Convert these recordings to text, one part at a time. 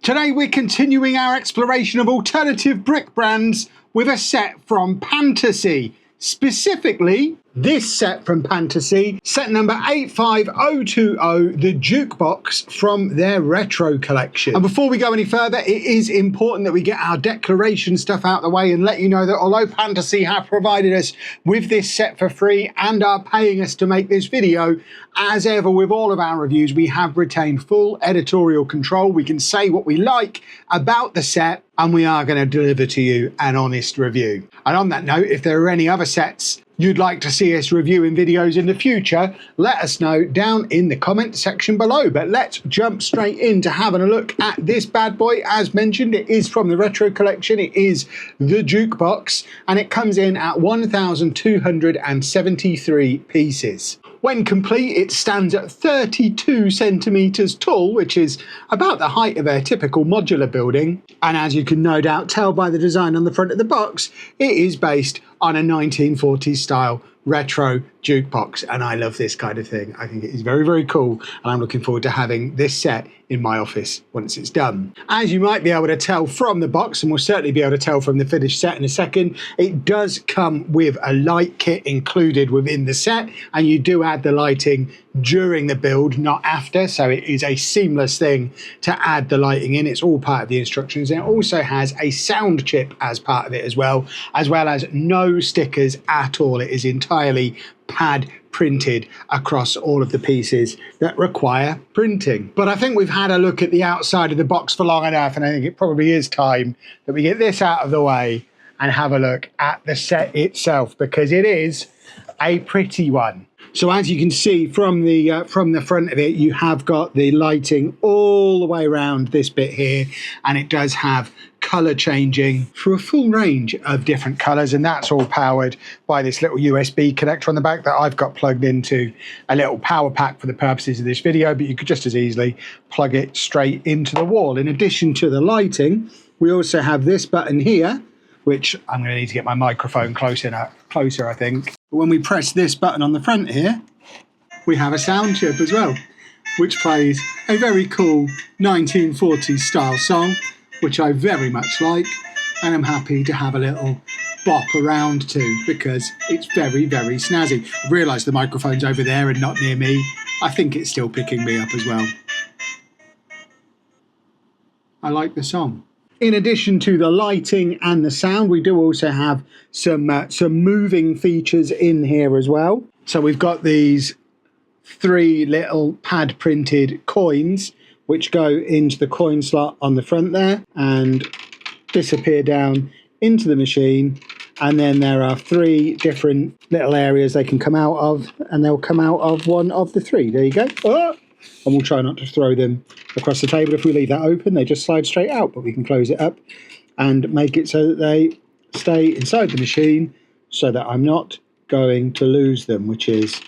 Today we're continuing our exploration of alternative brick brands with a set from Pantasy. Specifically, this set from Pantasy, set number 85020, the Jukebox from their retro collection. And before we go any further, it is important that we get our declaration stuff out of the way and let you know that although Pantasy have provided us with this set for free and are paying us to make this video, as ever with all of our reviews, we have retained full editorial control. We can say what we like about the set and we are going to deliver to you an honest review. And on that note, if there are any other sets you'd like to see us review in videos in the future, let us know down in the comment section below. But let's jump straight into having a look at this bad boy. As mentioned, it is from the retro collection. It is the Jukebox and it comes in at 1,273 pieces. When complete, it stands at 32 centimetres tall, which is about the height of a typical modular building. And as you can no doubt tell by the design on the front of the box, it is based on a 1940s style retro jukebox. And I love this kind of thing. I think it is very, very cool. And I'm looking forward to having this set in my office once it's done. As you might be able to tell from the box, and we'll certainly be able to tell from the finished set in a second, it does come with a light kit included within the set, and you do add the lighting during the build, not after, so it is a seamless thing to add the lighting in. It's all part of the instructions, and it also has a sound chip as part of it as well as no stickers at all. It is entirely pad printed across all of the pieces that require printing. But I think we've had a look at the outside of the box for long enough, and I think it probably is time that we get this out of the way and have a look at the set itself, because it is a pretty one. So as you can see from the front of it, you have got the lighting all the way around this bit here, and it does have colour changing for a full range of different colours, and that's all powered by this little USB connector on the back that I've got plugged into a little power pack for the purposes of this video, but you could just as easily plug it straight into the wall. In addition to the lighting, we also have this button here, which I'm going to need to get my microphone closer, I think. But when we press this button on the front here, we have a sound chip as well, which plays a very cool 1940s style song, which I very much like, and I'm happy to have a little bop around to, because it's very, very snazzy. I've realised the microphone's over there and not near me. I think it's still picking me up as well. I like the song. In addition to the lighting and the sound, we do also have some moving features in here as well. So we've got these 3 little pad printed coins which go into the coin slot on the front there and disappear down into the machine. And then there are 3 different little areas they can come out of, and they'll come out of one of the 3. There you go. Oh! And we'll try not to throw them across the table. If we leave that open, they just slide straight out, but we can close it up and make it so that they stay inside the machine so that I'm not going to lose them, which is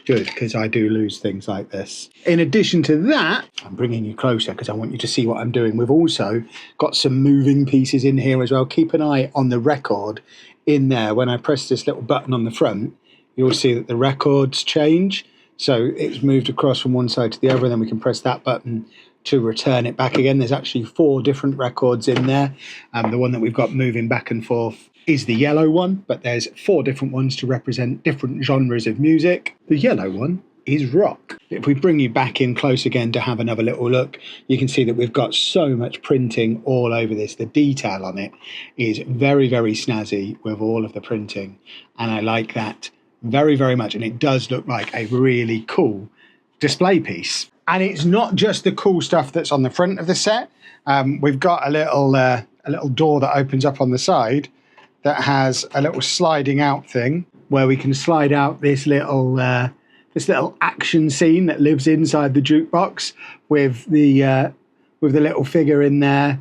good, because I do lose things like this. In addition to that, I'm bringing you closer because I want you to see what I'm doing. We've also got some moving pieces in here as well. Keep an eye on the record in there. When I press this little button on the front, you'll see that the records change. So it's moved across from one side to the other, and then we can press that button to return it back again. There's actually 4 different records in there. The one that we've got moving back and forth is the yellow one, but there's 4 different ones to represent different genres of music. The yellow one is rock. If we bring you back in close again to have another little look, you can see that we've got so much printing all over this. The detail on it is very, very snazzy with all of the printing, and I like that very, very much, and it does look like a really cool display piece. And it's not just the cool stuff that's on the front of the set. We've got a little door that opens up on the side that has a little sliding out thing where we can slide out this little action scene that lives inside the jukebox with the little figure in there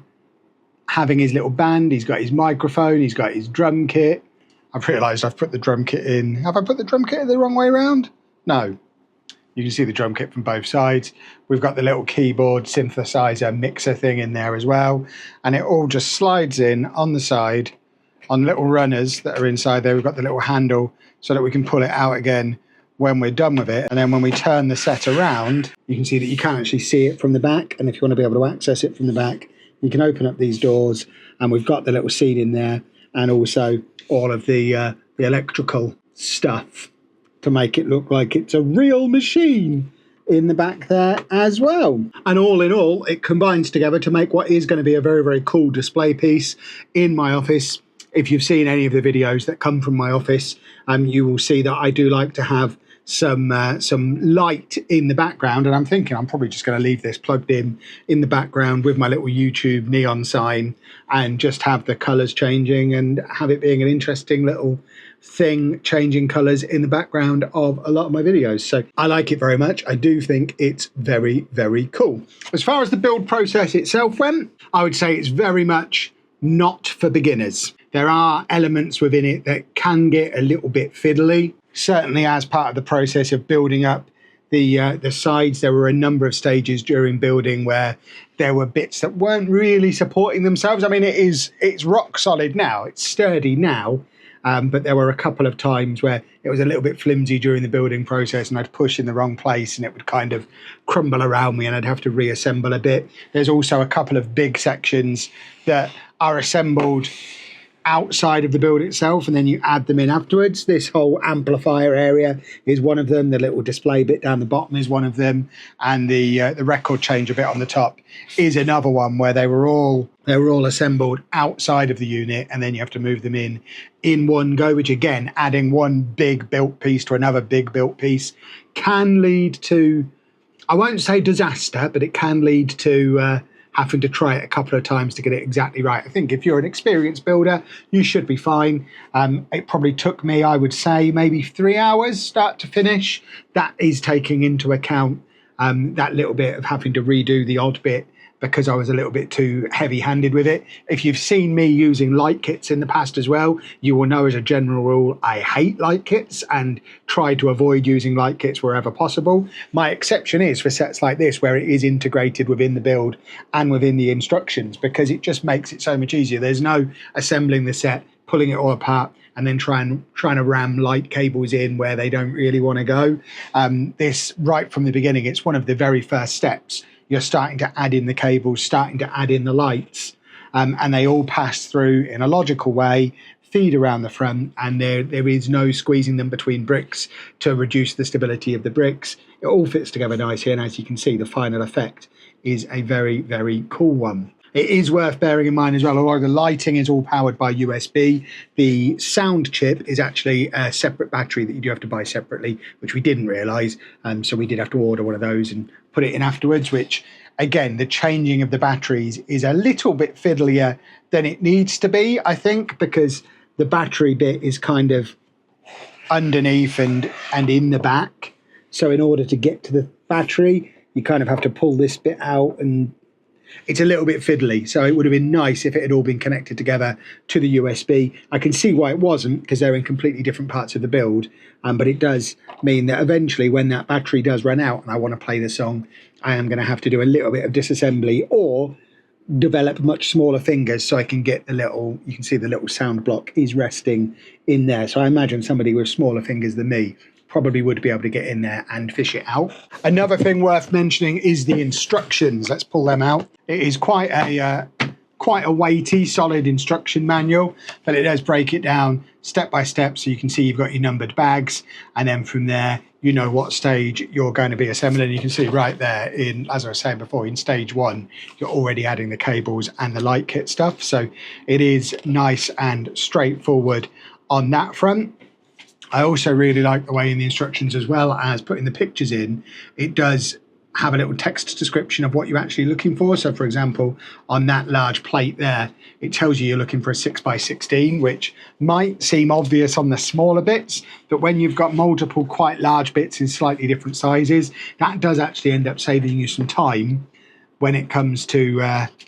having his little band. He's got his microphone, he's got his drum kit. I've realised I've put the drum kit in. Have I put the drum kit the wrong way around? No. You can see the drum kit from both sides. We've got the little keyboard synthesizer mixer thing in there as well. And it all just slides in on the side on little runners that are inside there. We've got the little handle so that we can pull it out again when we're done with it. And then when we turn the set around, you can see that you can't actually see it from the back. And if you want to be able to access it from the back, you can open up these doors, and we've got the little seat in there, and also all of the electrical stuff to make it look like it's a real machine in the back there as well. And all in all, it combines together to make what is going to be a very, very cool display piece in my office. If you've seen any of the videos that come from my office, you will see that I do like to have some light in the background, and I'm thinking I'm probably just going to leave this plugged in the background with my little YouTube neon sign, and just have the colours changing and have it being an interesting little thing, changing colours in the background of a lot of my videos. So I like it very much. I do think it's very, very cool. As far as the build process itself went, I would say it's very much not for beginners. There are elements within it that can get a little bit fiddly. Certainly as part of the process of building up the sides, there were a number of stages during building where there were bits that weren't really supporting themselves. I mean, it's rock solid now, it's sturdy now, but there were a couple of times where it was a little bit flimsy during the building process, and I'd push in the wrong place and it would kind of crumble around me and I'd have to reassemble a bit. There's also a couple of big sections that are assembled outside of the build itself, and then you add them in afterwards. This whole amplifier area is one of them. The little display bit down the bottom is one of them, and the record changer bit on the top is another one, where they were all assembled outside of the unit, and then you have to move them in one go, which again, adding one big built piece to another big built piece can lead to, I won't say disaster, but it can lead to having to try it a couple of times to get it exactly right. I think if you're an experienced builder, you should be fine. It probably took me, I would say, maybe 3 hours start to finish. That is taking into account that little bit of having to redo the odd bit because I was a little bit too heavy-handed with it. If you've seen me using light kits in the past as well, you will know as a general rule, I hate light kits and try to avoid using light kits wherever possible. My exception is for sets like this, where it is integrated within the build and within the instructions, because it just makes it so much easier. There's no assembling the set, pulling it all apart, and then trying to ram light cables in where they don't really want to go. This, right from the beginning, it's one of the very first steps. You're starting to add in the cables, starting to add in the lights, and they all pass through in a logical way, feed around the front, and there is no squeezing them between bricks to reduce the stability of the bricks. It all fits together nicely, and as you can see, the final effect is a very, very cool one. It is worth bearing in mind as well, although the lighting is all powered by USB, the sound chip is actually a separate battery that you do have to buy separately, which we didn't realise. So we did have to order one of those and put it in afterwards, which, again, the changing of the batteries is a little bit fiddlier than it needs to be, I think, because the battery bit is kind of underneath and in the back. So in order to get to the battery, you kind of have to pull this bit out, and it's a little bit fiddly. So it would have been nice if it had all been connected together to the USB. I can see why it wasn't, because they're in completely different parts of the build. But it does mean that eventually, when that battery does run out and I want to play the song, I am going to have to do a little bit of disassembly or develop much smaller fingers so I can get the little, you can see the little sound block is resting in there. So I imagine somebody with smaller fingers than me probably would be able to get in there and fish it out. Another thing worth mentioning is the instructions. Let's pull them out. It is quite a weighty, solid instruction manual, but it does break it down step by step, so you can see you've got your numbered bags, and then from there you know what stage you're going to be assembling. You can see right there, in, as I was saying before, in stage 1 you're already adding the cables and the light kit stuff, so it is nice and straightforward on that front. I also really like the way in the instructions, as well as putting the pictures in, it does have a little text description of what you're actually looking for. So for example, on that large plate there, it tells you you're looking for a 6x16, which might seem obvious on the smaller bits, but when you've got multiple quite large bits in slightly different sizes, that does actually end up saving you some time when it comes to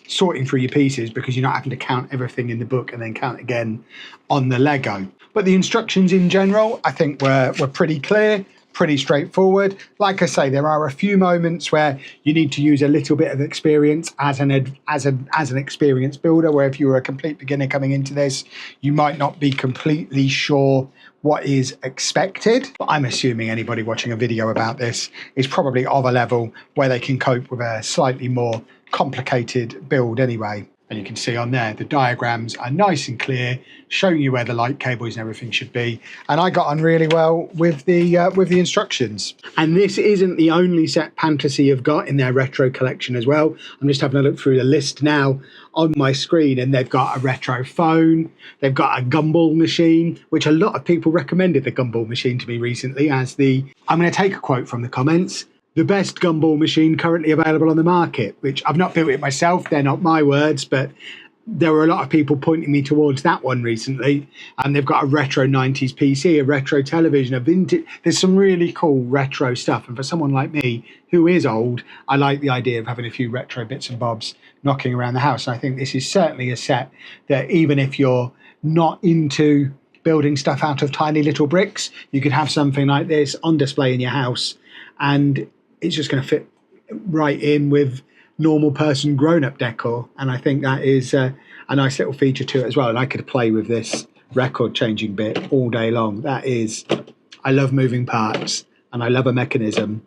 sorting through your pieces, because you're not having to count everything in the book and then count again on the Lego. But the instructions in general, I think were pretty clear, pretty straightforward. Like I say, there are a few moments where you need to use a little bit of experience as an experienced builder, where if you were a complete beginner coming into this, you might not be completely sure what is expected. But I'm assuming anybody watching a video about this is probably of a level where they can cope with a slightly more complicated build anyway. And you can see on there, the diagrams are nice and clear, showing you where the light cables and everything should be. And I got on really well with the instructions. And this isn't the only set Pantasy have got in their retro collection as well. I'm just having a look through the list now on my screen, and they've got a retro phone, they've got a gumball machine, which a lot of people recommended the gumball machine to me recently as I'm going to take a quote from the comments, the best gumball machine currently available on the market, which I've not built it myself. They're not my words, but there were a lot of people pointing me towards that one recently. And they've got a retro 90s PC, a retro television, a vintage. There's some really cool retro stuff. And for someone like me who is old, I like the idea of having a few retro bits and bobs knocking around the house. And I think this is certainly a set that even if you're not into building stuff out of tiny little bricks, you could have something like this on display in your house, and it's just going to fit right in with normal person grown-up decor. And I think that is a nice little feature to it as well. And I could play with this record changing bit all day long. I love moving parts and I love a mechanism,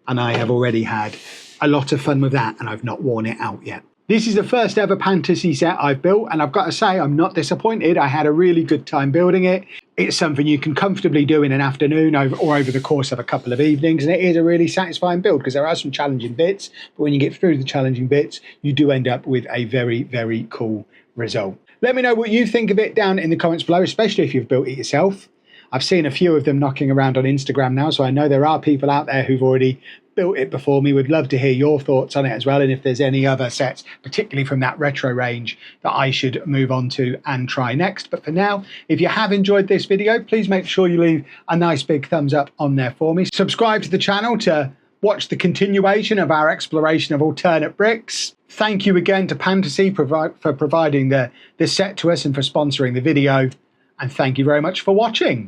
and I have already had a lot of fun with that, and I've not worn it out yet. This is the first ever Pantasy set I've built, and I've got to say I'm not disappointed. I had a really good time building it. It's something you can comfortably do in an afternoon or over the course of a couple of evenings, and it is a really satisfying build because there are some challenging bits, but when you get through the challenging bits, you do end up with a very, very cool result. Let me know what you think of it down in the comments below, especially if you've built it yourself. I've seen a few of them knocking around on Instagram now, so I know there are people out there who've already built it before me. Would love to hear your thoughts on it as well, and if there's any other sets, particularly from that retro range, that I should move on to and try next. But for now, if you have enjoyed this video, please make sure you leave a nice big thumbs up on there for me. Subscribe to the channel to watch the continuation of our exploration of alternate bricks. Thank you again to Pantasy for providing the set to us and for sponsoring the video. And thank you very much for watching.